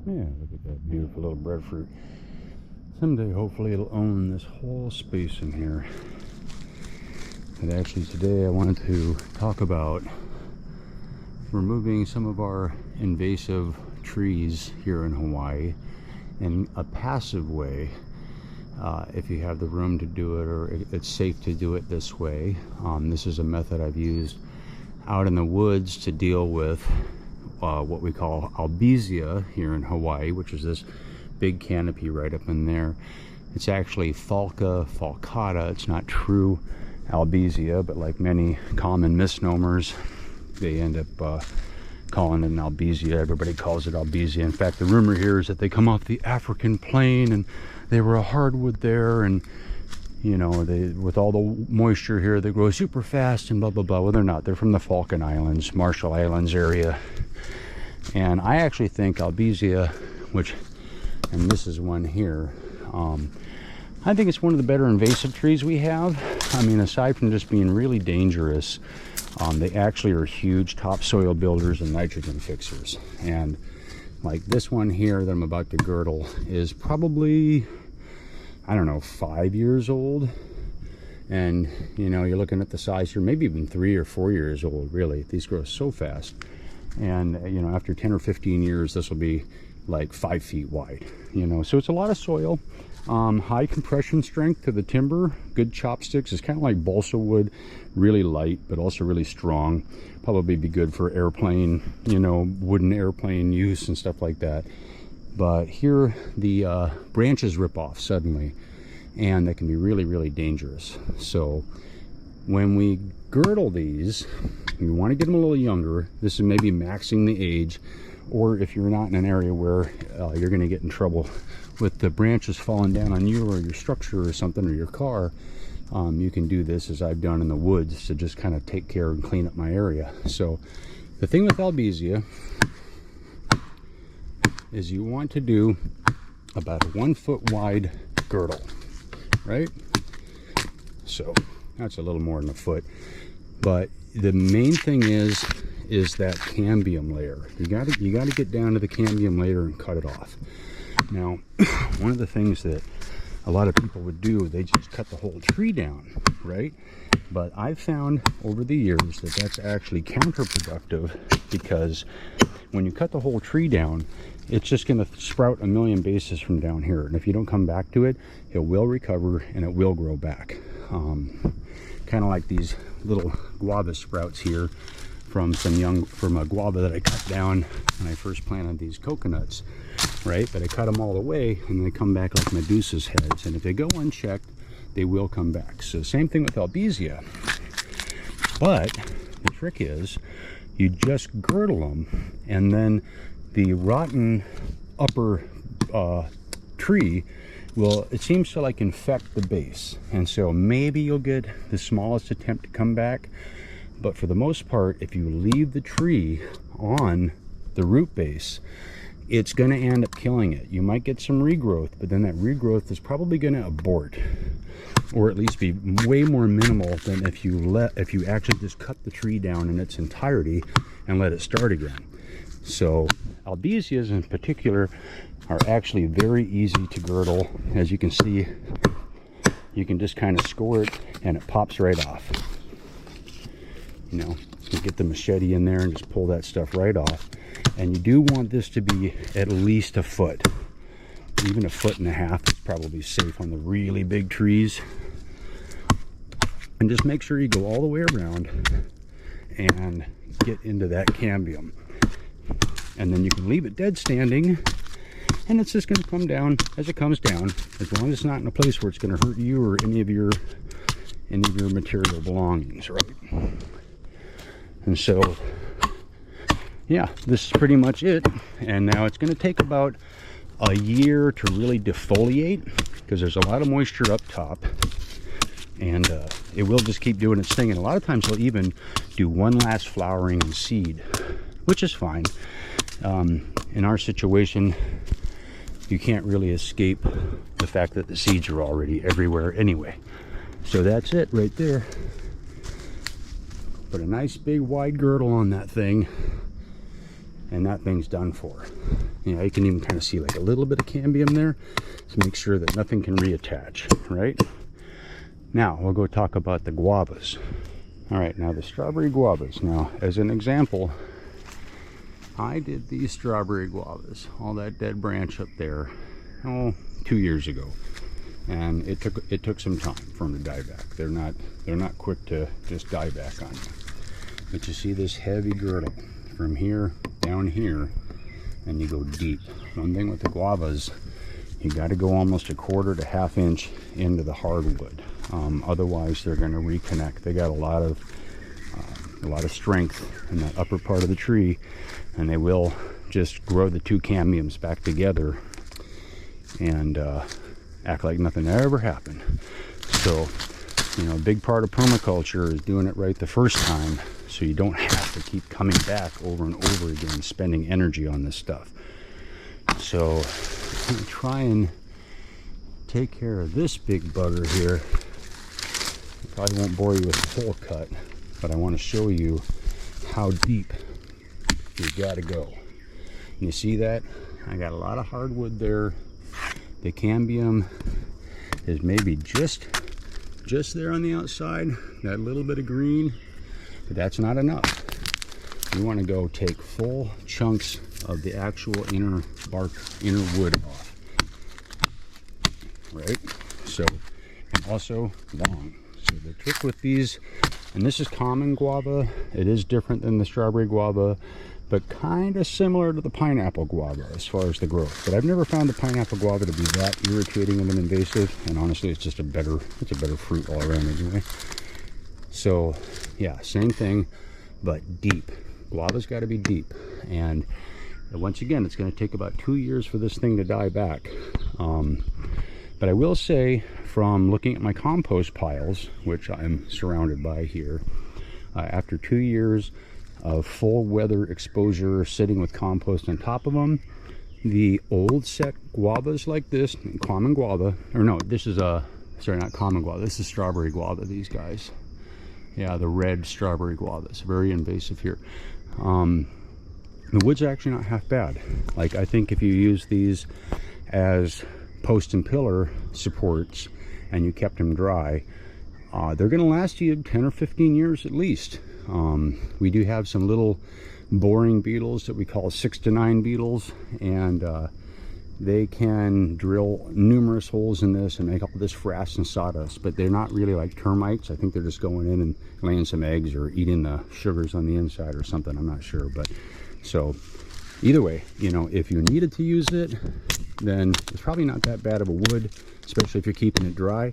Yeah, look at that beautiful little breadfruit. Someday, hopefully, it'll own this whole space in here. And actually, today I wanted to talk about removing some of our invasive trees here in Hawaii in a passive way. If you have the room to do it, or it's safe to do it this way. This is a method I've used out in the woods to deal with what we call albizia here in Hawaii, which is this big canopy right up in there. It's actually Falca falcata. It's not true albizia, but like many common misnomers, they end up calling it an albizia. Everybody calls it albizia. In fact, the rumor here is that they come off the African plain and they were a hardwood there, and you know, they, with all the moisture here, they grow super fast and blah blah blah. Well, they're not. They're from the Hawaiian Islands, Marshall Islands area. And I actually think albizia, which, and this is one here, I think it's one of the better invasive trees we have. I mean, aside from just being really dangerous, they actually are huge topsoil builders and nitrogen fixers. And like this one here that I'm about to girdle is probably, I don't know, 5 years old. And you know, you're looking at the size here, maybe even 3 or 4 years old, really. These grow so fast. And you know, after 10 or 15 years, this will be like 5 feet wide, you know. So it's a lot of soil, high compression strength to the timber, good chopsticks. It's kind of like balsa wood, really light but also really strong. Probably be good for airplane, you know, wooden airplane use and stuff like that. But here the branches rip off suddenly, and that can be really, really dangerous. So when we girdle these, you want to get them a little younger. This is maybe maxing the age, or if you're not in an area where you're going to get in trouble with the branches falling down on you or your structure or something, or your car, you can do this as I've done in the woods to just kind of take care and clean up my area. So the thing with albizia is you want to do about a 1 foot wide girdle, right? So that's a little more than a foot, but the main thing is that cambium layer. You got to get down to the cambium layer and cut it off. Now, one of the things that a lot of people would do, they just cut the whole tree down, right? But I've found over the years that that's actually counterproductive, because when you cut the whole tree down, it's just going to sprout a million bases from down here, and if you don't come back to it, it will recover and it will grow back. Kind of like these little guava sprouts here from a guava that I cut down when I first planted these coconuts, right? But I cut them all the way and they come back like Medusa's heads, and if they go unchecked, they will come back. So same thing with albizia, but the trick is you just girdle them, and then the rotten upper tree will, it seems to like infect the base, and so maybe you'll get the smallest attempt to come back. But for the most part, if you leave the tree on the root base, it's going to end up killing it. You might get some regrowth, but then that regrowth is probably going to abort, or at least be way more minimal than if you actually just cut the tree down in its entirety and let it start again. So albizia in particular are actually very easy to girdle. As you can see, you can just kind of score it and it pops right off. You know, you get the machete in there and just pull that stuff right off. And you do want this to be at least a foot. Even a 1.5 feet is probably safe on the really big trees. And just make sure you go all the way around and get into that cambium. And then you can leave it dead standing, and it's just going to come down as it comes down, as long as it's not in a place where it's going to hurt you or any of your material belongings, right? And so, yeah, this is pretty much it. And now it's going to take about a year to really defoliate, because there's a lot of moisture up top, and it will just keep doing its thing. And a lot of times they'll even do one last flowering and seed, which is fine. In our situation, you can't really escape the fact that the seeds are already everywhere anyway. So that's it right there. Put a nice big wide girdle on that thing, and that thing's done for. You know, you can even kind of see like a little bit of cambium there to make sure that nothing can reattach, right? Now we'll go talk about the guavas. All right, now the strawberry guavas. Now, as an example, I did these strawberry guavas, all that dead branch up there, 2 years ago, and it took some time for them to die back. They're not quick to just die back on you. But you see this heavy girdle from here down here, and you go deep. One thing with the guavas, you got to go almost a quarter to half inch into the hardwood. Otherwise, they're going to reconnect. They got a lot of strength in that upper part of the tree, and they will just grow the two cambiums back together and act like nothing ever happened. So, you know, a big part of permaculture is doing it right the first time, so you don't have to keep coming back over and over again, spending energy on this stuff. So I'm going to try and take care of this big bugger here. I probably won't bore you with the full cut, but I want to show you how deep you got to go. And you see that? I got a lot of hardwood there. The cambium is maybe just there on the outside, that little bit of green, but that's not enough. You want to go take full chunks of the actual inner bark, inner wood off, right? So, and also long. So the trick with these, and this is common guava, it is different than the strawberry guava, but kind of similar to the pineapple guava as far as the growth. But I've never found the pineapple guava to be that irritating of an invasive, and honestly, it's just a better fruit all around anyway. So yeah, same thing, but deep. Guava's got to be deep, and once again, it's going to take about 2 years for this thing to die back. But I will say, from looking at my compost piles, which I'm surrounded by here, after 2 years of full weather exposure sitting with compost on top of them, the old set guavas like this, common guava, or no, this is not common guava, this is strawberry guava, these guys. Yeah, the red strawberry guavas, very invasive here. The wood's actually not half bad. Like, I think if you use these as post and pillar supports and you kept them dry, they're going to last you 10 or 15 years at least. We do have some little boring beetles that we call 6 to 9 beetles, and they can drill numerous holes in this and make all this frass and sawdust, but they're not really like termites. I think they're just going in and laying some eggs or eating the sugars on the inside or something, I'm not sure. But so either way, you know, if you needed to use it, then it's probably not that bad of a wood, especially if you're keeping it dry.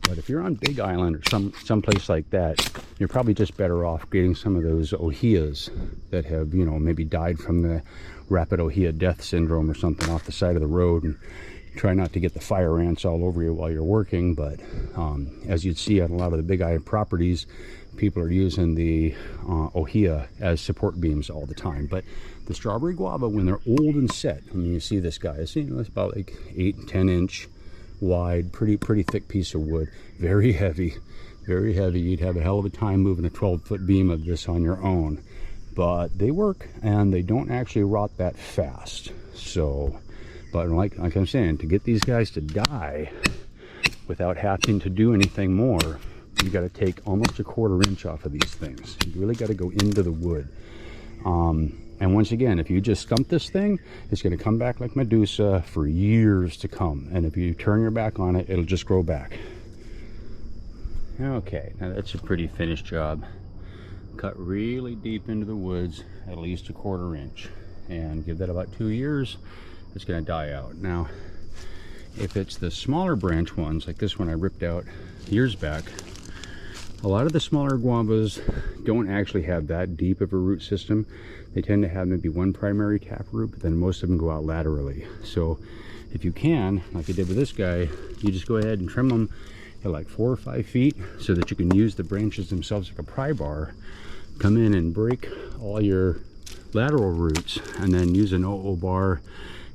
But if you're on Big Island or someplace like that, you're probably just better off getting some of those ohias that have, you know, maybe died from the rapid ohia death syndrome or something off the side of the road, and try not to get the fire ants all over you while you're working. But as you'd see on a lot of the Big Island properties, people are using the ohia as support beams all the time. But the strawberry guava, when they're old and set, I mean, you see this guy, it's about like 8-10 inch wide, pretty thick piece of wood, very heavy. You'd have a hell of a time moving a 12-foot beam of this on your own, but they work and they don't actually rot that fast. So, but like I'm saying, to get these guys to die without having to do anything more, you got to take almost a 1/4 inch off of these things. You really got to go into the wood. And once again, if you just stump this thing, it's going to come back like Medusa for years to come. And if you turn your back on it, it'll just grow back. Okay, now that's a pretty finished job. Cut really deep into the woods, at least a 1/4 inch. And give that about 2 years, it's going to die out. Now, if it's the smaller branch ones, like this one I ripped out years back, a lot of the smaller guavas don't actually have that deep of a root system. They tend to have maybe one primary taproot, but then most of them go out laterally. So if you can, like I did with this guy, you just go ahead and trim them at like 4 or 5 feet so that you can use the branches themselves like a pry bar. Come in and break all your lateral roots, and then use an OO bar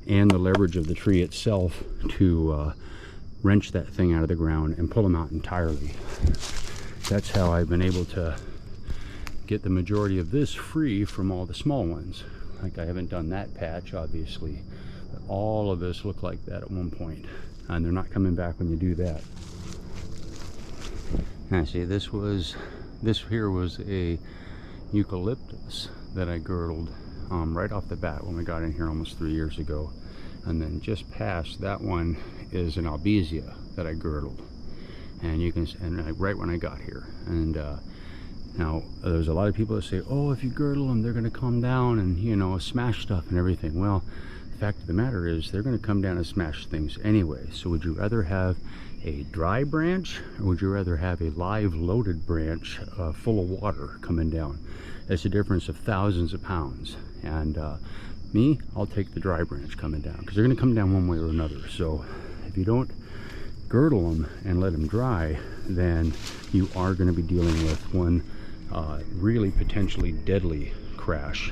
and the leverage of the tree itself to wrench that thing out of the ground and pull them out entirely. That's how I've been able to get the majority of this free from all the small ones. Like, I haven't done that patch, obviously, but all of this looked like that at one point, and they're not coming back when you do that. Now see, this here was a eucalyptus that I girdled right off the bat when we got in here almost 3 years ago. And then just past that one is an albizia that I girdled, and you can, right when I got here. And now there's a lot of people that say, oh, if you girdle them, they're going to come down and, you know, smash stuff and everything. Well, the fact of the matter is they're going to come down and smash things anyway. So would you rather have a dry branch, or would you rather have a live loaded branch full of water coming down? It's a difference of thousands of pounds. And me, I'll take the dry branch coming down, because they're going to come down one way or another. So if you don't girdle them and let them dry, then you are going to be dealing with one really potentially deadly crash.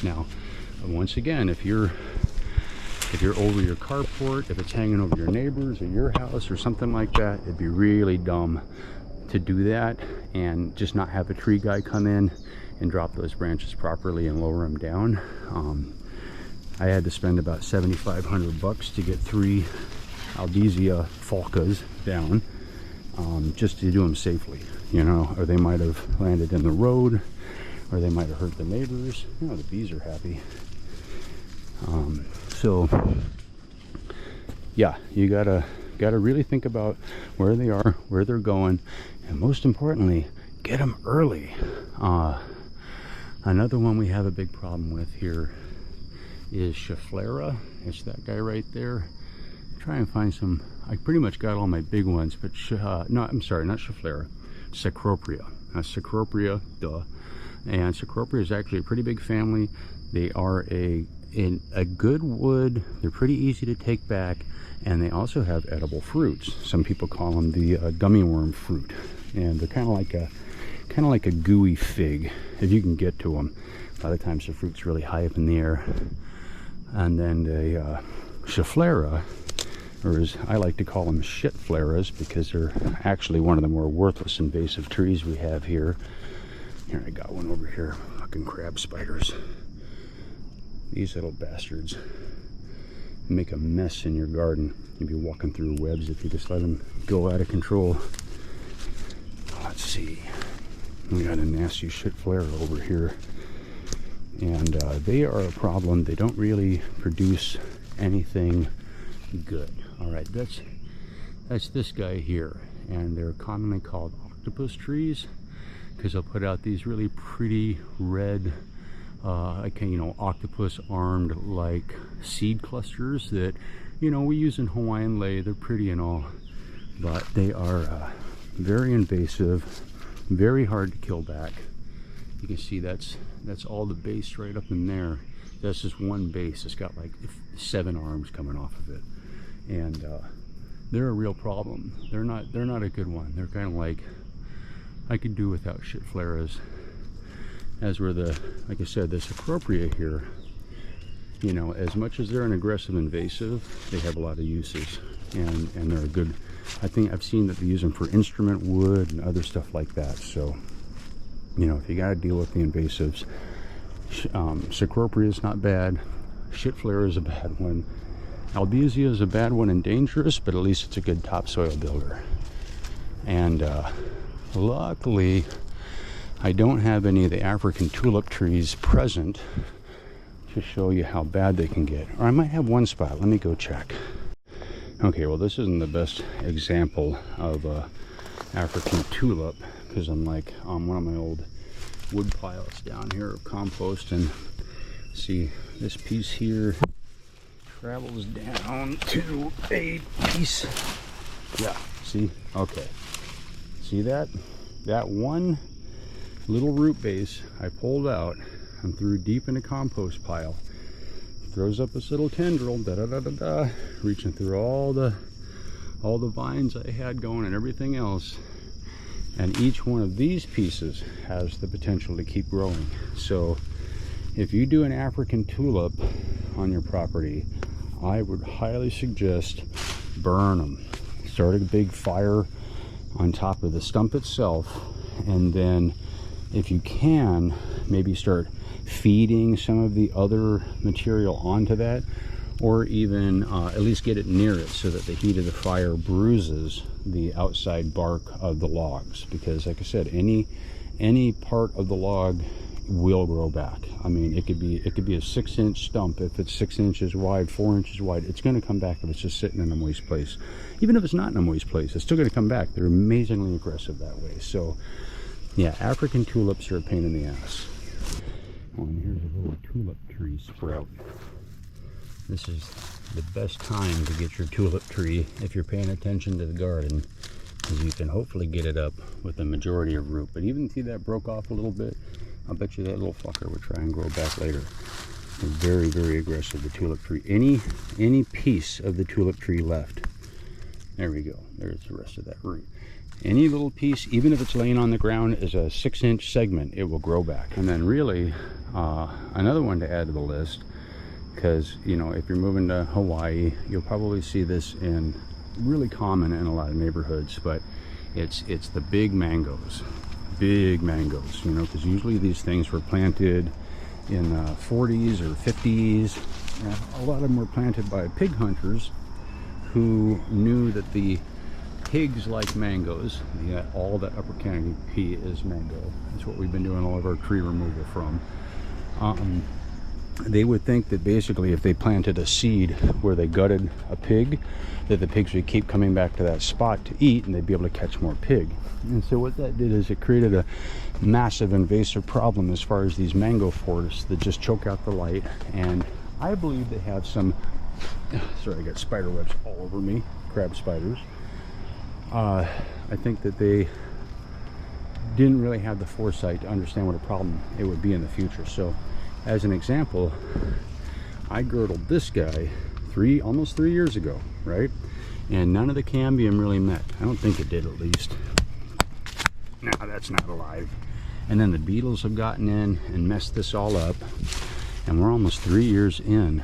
Now, once again, if you're over your carport, if it's hanging over your neighbors or your house or something like that, it'd be really dumb to do that and just not have a tree guy come in and drop those branches properly and lower them down. I had to spend about $7,500 to get 3 albizia falcas down, just to do them safely, you know, or they might have landed in the road, or they might have hurt the neighbors. You know, the bees are happy. So yeah, you gotta really think about where they are, where they're going, and most importantly, get them early. Another one we have a big problem with here is Schefflera. It's that guy right there. Try and find some. I pretty much got all my big ones, but no, I'm sorry, not Schefflera, Cecropia. Cecropia, duh. And Cecropia is actually a pretty big family. They are a good wood. They're pretty easy to take back, and they also have edible fruits. Some people call them the gummy worm fruit, and they're kind of like a gooey fig if you can get to them. A lot of times the fruit's really high up in the air. And then the Schefflera, or as I like to call them, shitfleras, because they're actually one of the more worthless invasive trees we have here. Here, I got one over here. Fucking crab spiders. These little bastards make a mess in your garden. You'd be walking through webs if you just let them go out of control. Let's see. We got a nasty shitflera over here. And they are a problem. They don't really produce anything good. All right, that's this guy here, and they're commonly called octopus trees because they'll put out these really pretty red, octopus armed like seed clusters that, you know, we use in Hawaiian lei. They're pretty and all, but they are very invasive, very hard to kill back. You can see that's all the base right up in there. That's just one base. It's got like 7 arms coming off of it, and they're a real problem. They're not a good one. They're kind of like, I could do without shitfleras. As were like I said, the Cecropia here. You know, as much as they're an aggressive invasive, they have a lot of uses, and they're a good. I think I've seen that they use them for instrument wood and other stuff like that. So, you know, if you got to deal with the invasives, Cecropia is not bad. Shitflera is a bad one. Albizia is a bad one and dangerous, but at least it's a good topsoil builder. And luckily, I don't have any of the African tulip trees present to show you how bad they can get. Or I might have one spot. Let me go check. Okay, well, this isn't the best example of African tulip, because I'm like on one of my old wood piles down here of compost, and see this piece here travels down to a piece. Yeah, see? Okay. See that? That one little root base I pulled out and threw deep in a compost pile. Throws up this little tendril, da-da-da-da-da, reaching through all the vines I had going and everything else. And each one of these pieces has the potential to keep growing. So if you do an African tulip on your property, I would highly suggest burn them. Start a big fire on top of the stump itself, and then if you can, maybe start feeding some of the other material onto that, or even at least get it near it so that the heat of the fire bruises the outside bark of the logs. Because like I said, any part of the log will grow back. I mean, it could be a 6-inch stump. If it's 6 inches wide, 4 inches wide, it's going to come back if it's just sitting in a moist place. Even if it's not in a moist place, it's still going to come back. They're amazingly aggressive that way. So yeah, African tulips are a pain in the ass. Oh, and here's a little tulip tree sprout. This is the best time to get your tulip tree if you're paying attention to the garden, because you can hopefully get it up with the majority of root. But even see that broke off a little bit, I'll bet you that little fucker would try and grow back later. They're very, very aggressive, the tulip tree. Any piece of the tulip tree left, there we go, there's the rest of that root. Any little piece, even if it's laying on the ground, is a 6-inch segment, it will grow back. And then really, another one to add to the list, because, you know, if you're moving to Hawaii, you'll probably see this in really common in a lot of neighborhoods, but it's the big mangoes, you know, because usually these things were planted in the 40s or 50s. And a lot of them were planted by pig hunters who knew that the pigs like mangoes. All that upper canopy is mango. That's what we've been doing all of our tree removal from. They would think that basically if they planted a seed where they gutted a pig, that the pigs would keep coming back to that spot to eat and they'd be able to catch more pig. And so what that did is it created a massive invasive problem as far as these mango forests that just choke out the light. And I believe they have some, sorry, I got spider webs all over me, crab spiders. I think that they didn't really have the foresight to understand what a problem it would be in the future. So as an example, I girdled this guy almost 3 years ago, right? And none of the cambium really met. I don't think it did, at least. No, that's not alive. And then the beetles have gotten in and messed this all up. And we're almost 3 years in.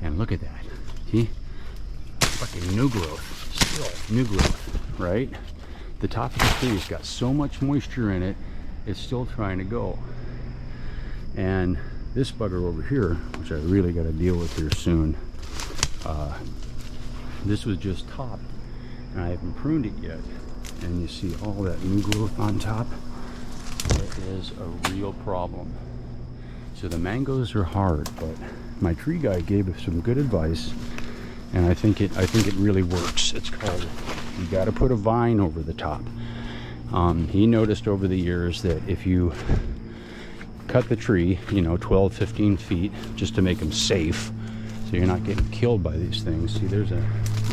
And look at that. See? Fucking new growth. Still new growth, right? The top of the tree's got so much moisture in it, it's still trying to go. And this bugger over here, which I really got to deal with here soon, this was just topped and I haven't pruned it yet, and you see all that new growth on top. It is a real problem. So the mangoes are hard, but my tree guy gave us some good advice, and I think it really works. It's called, you got to put a vine over the top. He noticed over the years that if you cut the tree, 12, 15 feet, just to make them safe, so you're not getting killed by these things. See, this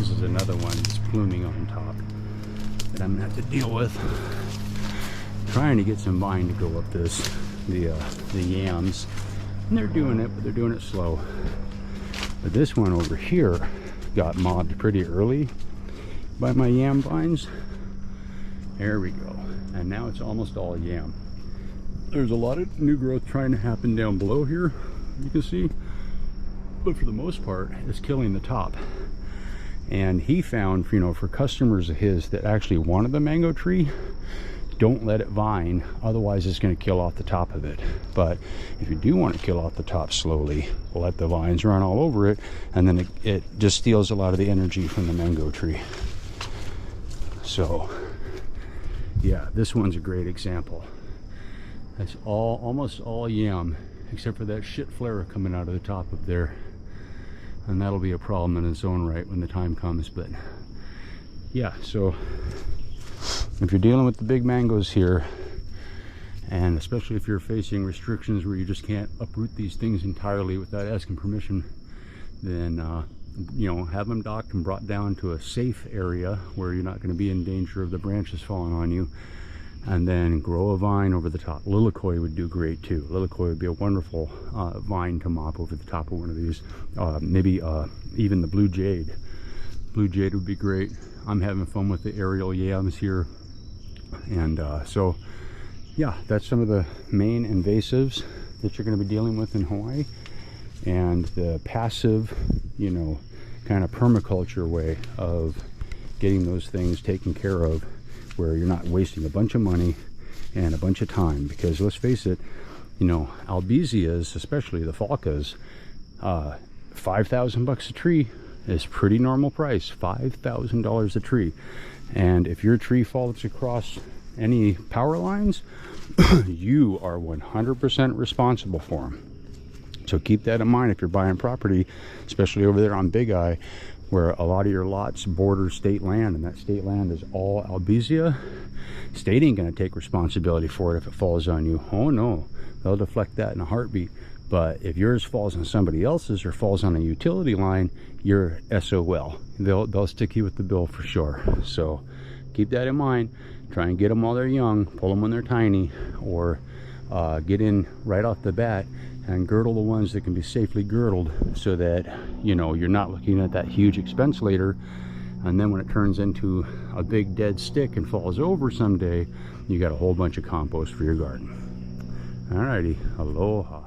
is another one that's pluming on top that I'm gonna have to deal with. Trying to get some vine to go up the yams, and they're doing it, but they're doing it slow. But this one over here got mobbed pretty early by my yam vines. There we go, and now it's almost all yam. There's a lot of new growth trying to happen down below here, you can see, but for the most part it's killing the top. And he found, for customers of his that actually wanted the mango tree, don't let it vine, otherwise it's going to kill off the top of it. But if you do want to kill off the top slowly, let the vines run all over it, and then it just steals a lot of the energy from the mango tree. So yeah, this one's a great example. That's almost all yam, except for that shit flare coming out of the top of there. And that'll be a problem in its own right when the time comes. But yeah, so if you're dealing with the big mangoes here, and especially if you're facing restrictions where you just can't uproot these things entirely without asking permission, then have them docked and brought down to a safe area where you're not going to be in danger of the branches falling on you. And then grow a vine over the top. Lilikoi would do great too. Lilikoi would be a wonderful vine to mop over the top of one of these. Maybe even the blue jade. Blue jade would be great. I'm having fun with the aerial yams here. And so yeah, that's some of the main invasives that you're going to be dealing with in Hawaii. And the passive, kind of permaculture way of getting those things taken care of, where you're not wasting a bunch of money and a bunch of time. Because let's face it, You know, albizias, especially the falcas, $5,000 a tree is pretty normal price. $5,000 a tree. And if your tree falls across any power lines, you are 100% responsible for them. So keep that in mind if you're buying property, especially over there on Big Eye, where a lot of your lots border state land, and that state land is all albizia. State ain't going to take responsibility for it if it falls on you. Oh no, they'll deflect that in a heartbeat. But if yours falls on somebody else's or falls on a utility line, you're SOL. They'll stick you with the bill for sure. So keep that in mind. Try and get them while they're young, pull them when they're tiny, or get in right off the bat and girdle the ones that can be safely girdled, so that, you know, you're not looking at that huge expense later, and then when it turns into a big dead stick and falls over someday, you got a whole bunch of compost for your garden. Alrighty, aloha.